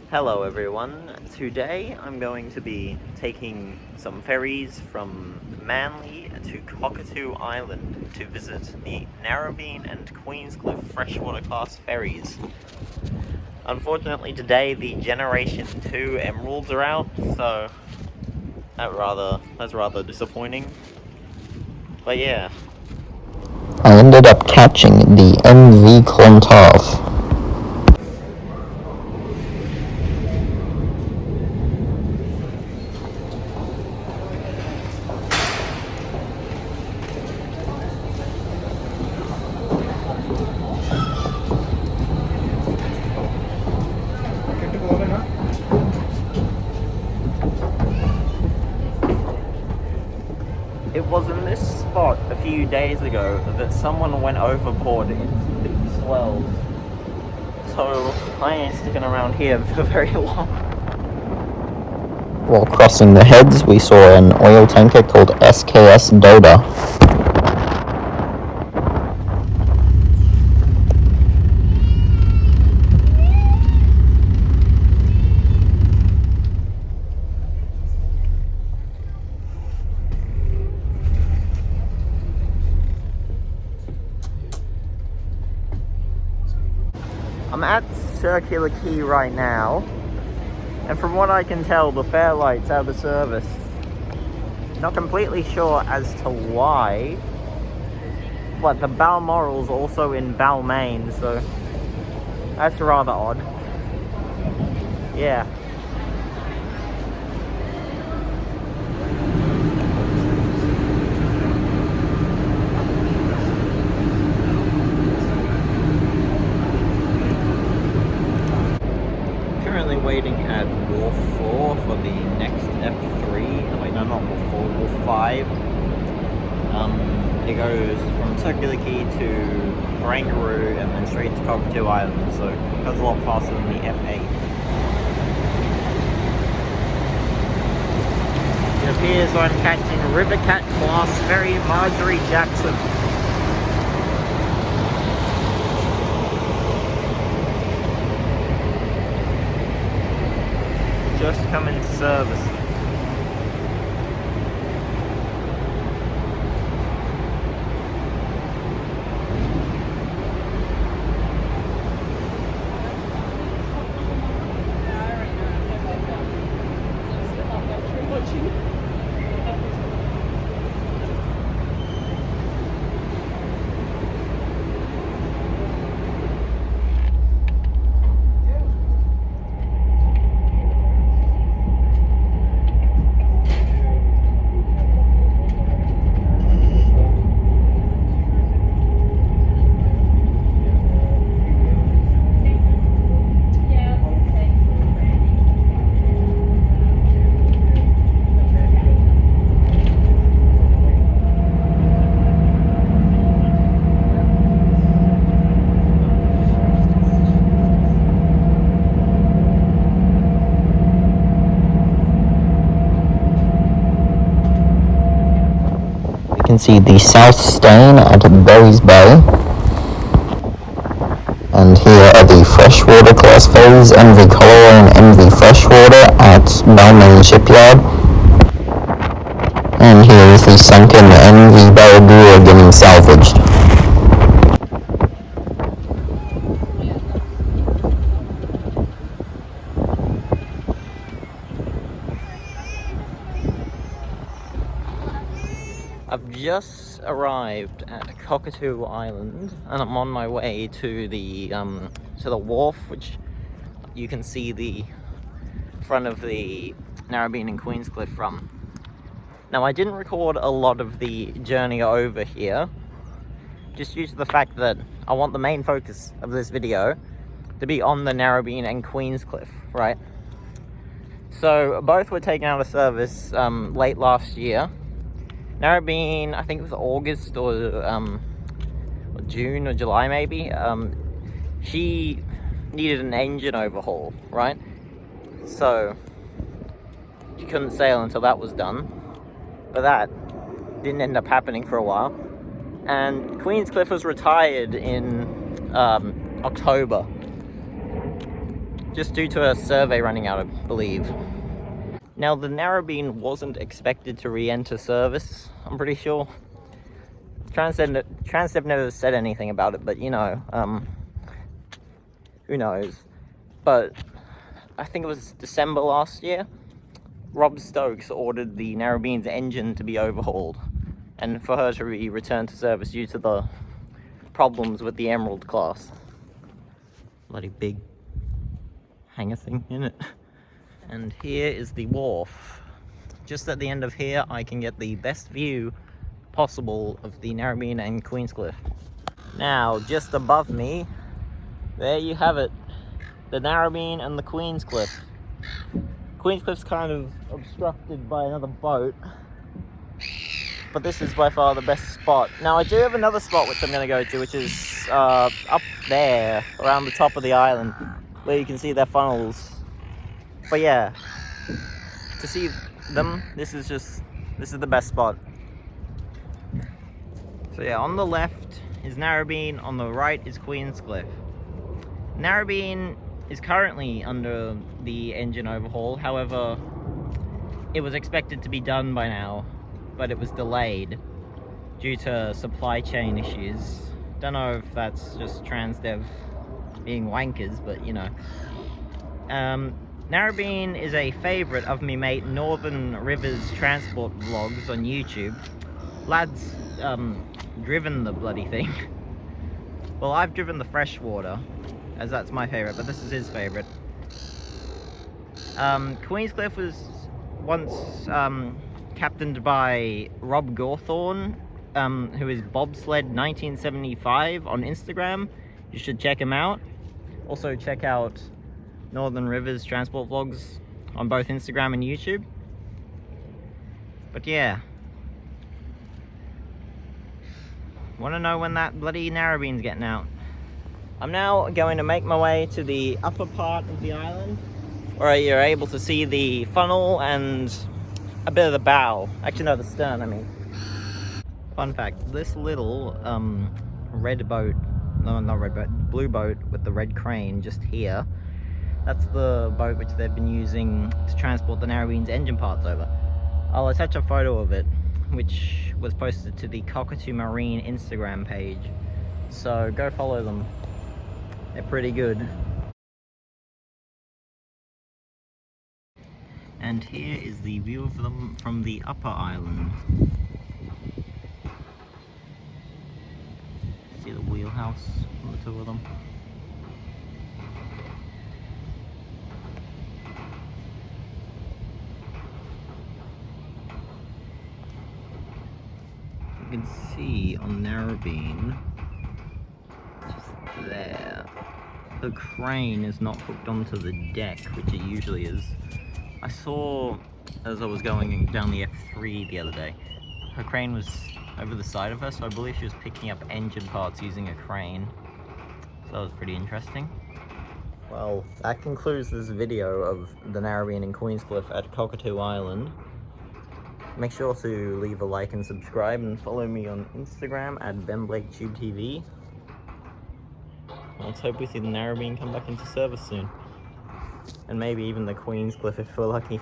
Hello everyone, today I'm going to be taking some ferries from Manly to Cockatoo Island to visit the Narrabeen and Queenscliff freshwater class ferries. Unfortunately today the Generation 2 emeralds are out, so that's rather disappointing. But yeah. I ended up catching the MV Clontarf. It was in this spot a few days ago that someone went overboard into the swells, so I ain't sticking around here for very long. While crossing the heads, we saw an oil tanker called SKS Doda. I'm at Circular Quay right now, and from what I can tell, the Fairlight's out of service. Not completely sure as to why, but the Balmoral's also in Balmain, so that's rather odd. Yeah. Currently waiting at Wharf 4 for the next F3. Wait, no, not Wharf 4, Wharf 5. It goes from Circular Quay to Barangaroo and then straight to Cockatoo Island, so it goes a lot faster than the F8. It appears I'm catching Rivercat class ferry Marjorie Jackson. Just come into service. You can see the South Stain at Ferries Bay. And here are the freshwater class ferries, MV Cholera and MV Freshwater at Balmain Shipyard. And here is the sunken MV Barragoora getting salvaged. I've just arrived at Cockatoo Island, and I'm on my way to the wharf, which you can see the front of the Narrabeen and Queenscliff from. Now, I didn't record a lot of the journey over here, just due to the fact that I want the main focus of this video to be on the Narrabeen and Queenscliff, right? So both were taken out of service late last year. Narrabeen, I think it was August or June or July maybe, she needed an engine overhaul, right? So she couldn't sail until that was done, but that didn't end up happening for a while. And Queenscliff was retired in October, just due to a survey running out, I believe. Now, the Narrabeen wasn't expected to re-enter service, I'm pretty sure. Transdev never said anything about it, but you know, who knows. But I think it was December last year, Rob Stokes ordered the Narrabeen's engine to be overhauled and for her to be returned to service due to the problems with the Emerald class. Bloody big hangar thing in it. And here is the wharf. Just at the end of here, I can get the best view possible of the Narrabeen and Queenscliff. Now, just above me, there you have it. The Narrabeen and the Queenscliff. Queenscliff's kind of obstructed by another boat, but this is by far the best spot. Now, I do have another spot which I'm going to go to, which is up there, around the top of the island, where you can see their funnels. But yeah, to see them, this is the best spot. So yeah, on the left is Narrabeen, on the right is Queenscliff. Narrabeen is currently under the engine overhaul, however, it was expected to be done by now, but it was delayed due to supply chain issues. Don't know if that's just Transdev being wankers, but you know. Narrabeen is a favourite of me mate Northern Rivers transport vlogs on YouTube. Lad's driven the bloody thing. Well, I've driven the Freshwater, as that's my favourite, but this is his favourite. Queenscliff was once captained by Rob Gawthorne, who is Bobsled1975 on Instagram. You should check him out. Also check out Northern Rivers transport vlogs on both Instagram and YouTube. But yeah, want to know when that bloody Narrabeen's getting out. I'm now going to make my way to the upper part of the island, where you're able to see the funnel and a bit of the bow. Actually, no, the stern, I mean. Fun fact, this little red boat, no, not red boat, blue boat with the red crane just here, that's the boat which they've been using to transport the Narrabeen's engine parts over. I'll attach a photo of it, which was posted to the Cockatoo Marine Instagram page. So go follow them. They're pretty good. And here is the view of them from the upper island. See the wheelhouse on the two of them. You can see on Narrabeen, just there, the crane is not hooked onto the deck, which it usually is. I saw, as I was going down the F3 the other day, her crane was over the side of her, so I believe she was picking up engine parts using a crane. So that was pretty interesting. Well, that concludes this video of the Narrabeen and Queenscliff at Cockatoo Island. Make sure to leave a like and subscribe, and follow me on Instagram at BenBlakeTubeTV. Let's hope we see the Narrabeen come back into service soon. And maybe even the Queenscliff if we're lucky.